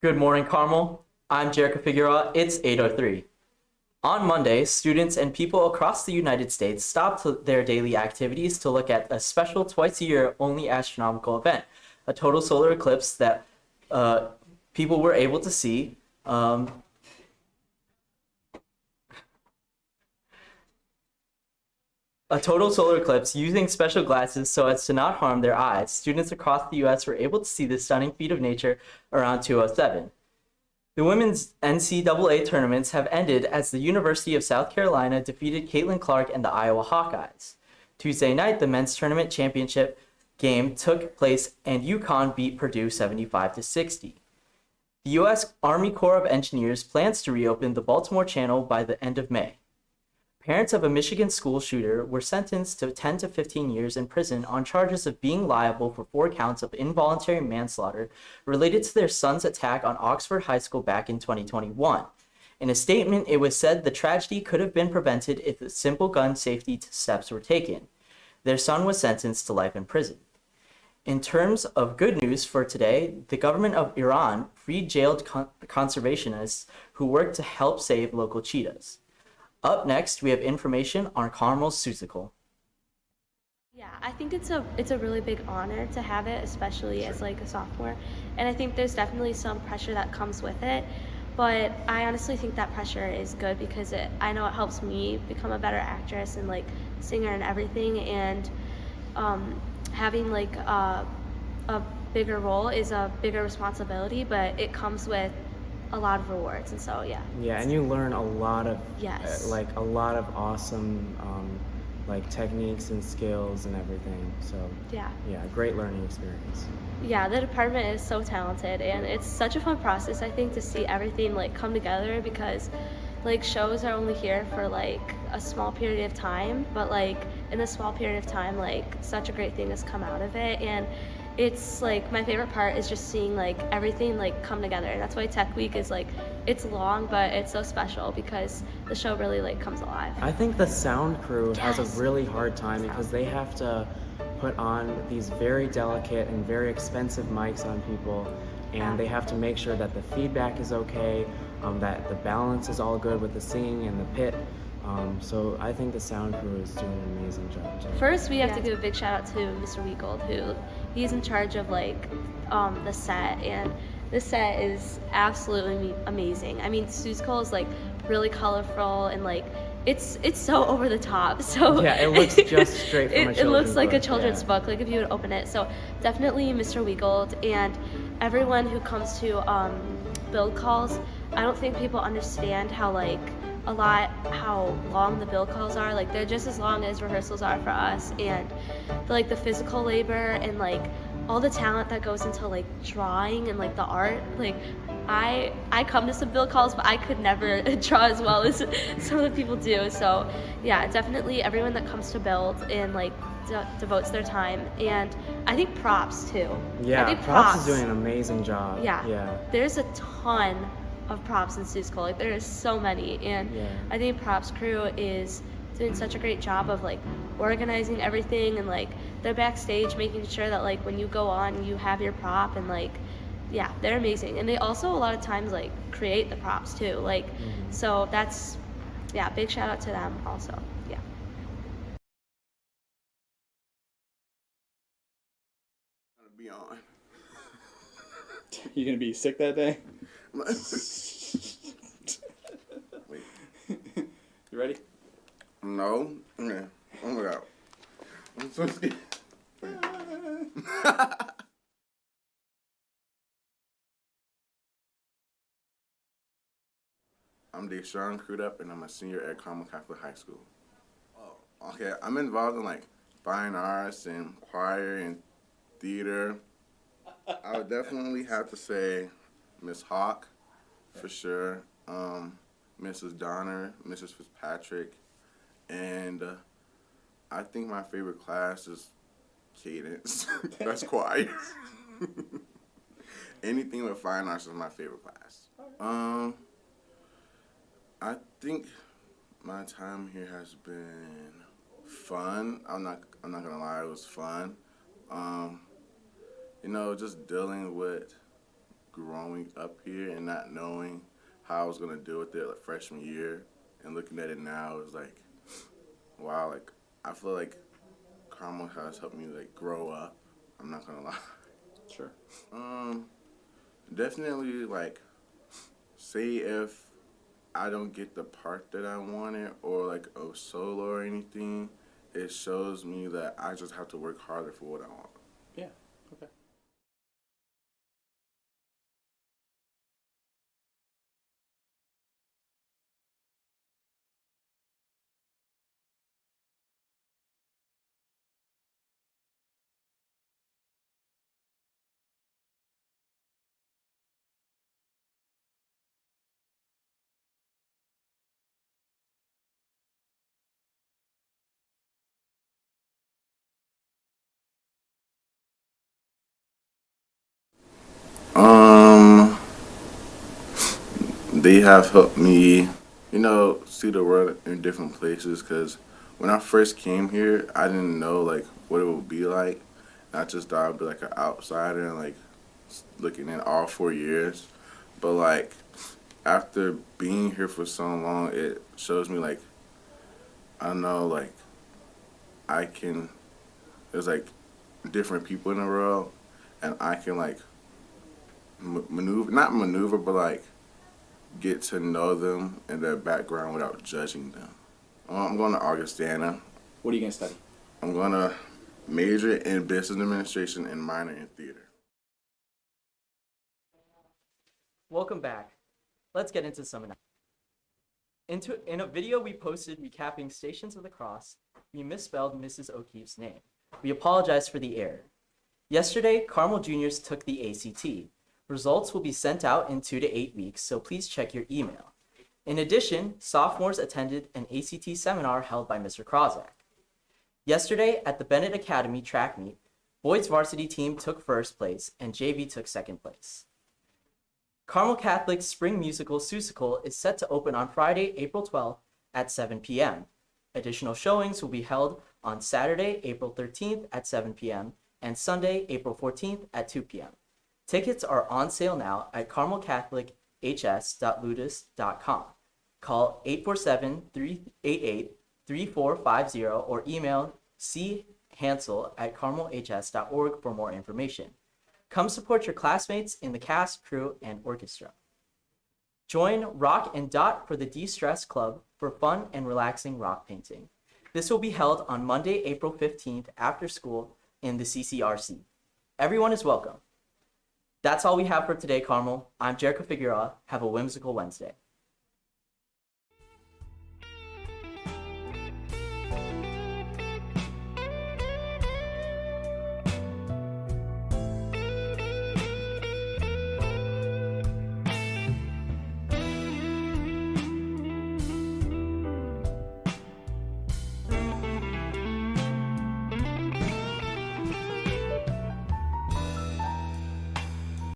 Good morning, Carmel. I'm Jerica Figueroa. It's 8:03. On Monday, students and people across the United States stopped their daily activities to look at a special twice-a-year only astronomical event, a total solar eclipse that people were able to see. A total solar eclipse using special glasses so as to not harm their eyes. Students across the U.S. were able to see this stunning feat of nature around 2:07. The women's NCAA tournaments have ended as the University of South Carolina defeated Caitlin Clark and the Iowa Hawkeyes. Tuesday night, the men's tournament championship game took place and UConn beat Purdue 75-60. The U.S. Army Corps of Engineers plans to reopen the Baltimore Channel by the end of May. Parents of a Michigan school shooter were sentenced to 10 to 15 years in prison on charges of being liable for 4 counts of involuntary manslaughter related to their son's attack on Oxford High School back in 2021. In a statement, it was said the tragedy could have been prevented if simple gun safety steps were taken. Their son was sentenced to life in prison. In terms of good news for today, the government of Iran freed jailed conservationists who worked to help save local cheetahs. Up next, we have information on Carmel's Susical. Yeah, I think it's a really big honor to have it, especially as like a sophomore. And I think there's definitely some pressure that comes with it. But I honestly think that pressure is good because I know it helps me become a better actress and like singer and everything. And having like a bigger role is a bigger responsibility, but it comes with a lot of rewards, and so Yeah, and you learn a lot of Yes. a lot of awesome like techniques and skills and everything. So yeah great learning experience. yeah, the department is so talented, and it's such a fun process, I think, to see everything like come together, because like shows are only here for like a small period of time, but like in this small period of time, like such a great thing has come out of it. And it's like my favorite part is just seeing like everything like come together, and that's why Tech Week is like, it's long but it's so special because the show really like comes alive. I think the sound crew has Yes. a really hard time because they have to put on these very delicate and very expensive mics on people, and they have to make sure that the feedback is okay, that the balance is all good with the singing and the pit. So I think the sound crew is doing an amazing job too. First, we have to give a big shout out to Mr. Weagold, who he's in charge of like the set, and this set is absolutely amazing. I mean, Susical is like really colorful and like it's so over the top. So Yeah, it looks just straight from a it looks children's like a book, children's yeah. book, like if you would open it. So definitely Mr. Weagold and everyone who comes to build calls. I don't think people understand how long the build calls are. Like they're just as long as rehearsals are for us, and the physical labor and like all the talent that goes into like drawing and like the art. Like I come to some build calls, but I could never draw as well as some of the people do. So yeah, definitely everyone that comes to build and like devotes their time. And I think props too. Yeah, I think props is doing an amazing job. Yeah, there's a ton of props in Susical. Like there is so many, and I think props crew is doing such a great job of like organizing everything, and like they're backstage making sure that like when you go on you have your prop, and like they're amazing. And they also a lot of times like create the props too, like so that's big shout out to them also. Be on. You gonna be sick that day? Wait. You ready? No. Yeah. Oh my god. I'm so scared. I'm Deshaun Crudup, and I'm a senior at Carmel Catholic High School. Oh, okay. I'm involved in like fine arts and choir and theater. I would definitely have to say Miss Hawk, for sure. Mrs. Donner, Mrs. Fitzpatrick, and I think my favorite class is Cadence. That's choir. Anything with fine arts is my favorite class. I think my time here has been fun. I'm not gonna lie, it was fun. You know, just dealing with growing up here and not knowing how I was gonna deal with it like freshman year, and looking at it now is like, wow, like I feel like Carmel has helped me like grow up. I'm not gonna lie. Sure. Definitely like, say if I don't get the part that I wanted or like a solo or anything, it shows me that I just have to work harder for what I want. Yeah. Okay. Um, they have helped me, see the world in different places. Cause when I first came here, I didn't know like what it would be like. I just thought I'd be like an outsider and like looking in all 4 years. But like after being here for so long, it shows me like I don't know, like I can. There's like different people in the world, and I can like maneuver, not maneuver, but like get to know them and their background without judging them. I'm going to Augustana. What are you gonna study? I'm going to major in business administration and minor in theater. Welcome back. Let's get into some announcements. In a video we posted recapping Stations of the Cross, we misspelled Mrs. O'Keefe's name. We apologize for the error. Yesterday, Carmel Juniors took the ACT. Results will be sent out in 2 to 8 weeks, so please check your email. In addition, sophomores attended an ACT seminar held by Mr. Krozak. Yesterday, at the Bennett Academy track meet, boys varsity team took first place and JV took second place. Carmel Catholic's spring musical Seussical is set to open on Friday, April 12th at 7 p.m. Additional showings will be held on Saturday, April 13th at 7 p.m. and Sunday, April 14th at 2 p.m. Tickets are on sale now at carmelcatholicHS.ludus.com. Call 847-388-3450 or email chansel@carmelhs.org for more information. Come support your classmates in the cast, crew, and orchestra. Join Rock and Dot for the De-Stress Club for fun and relaxing rock painting. This will be held on Monday, April 15th after school in the CCRC. Everyone is welcome. That's all we have for today, Carmel. I'm Jericho Figueroa. Have a whimsical Wednesday.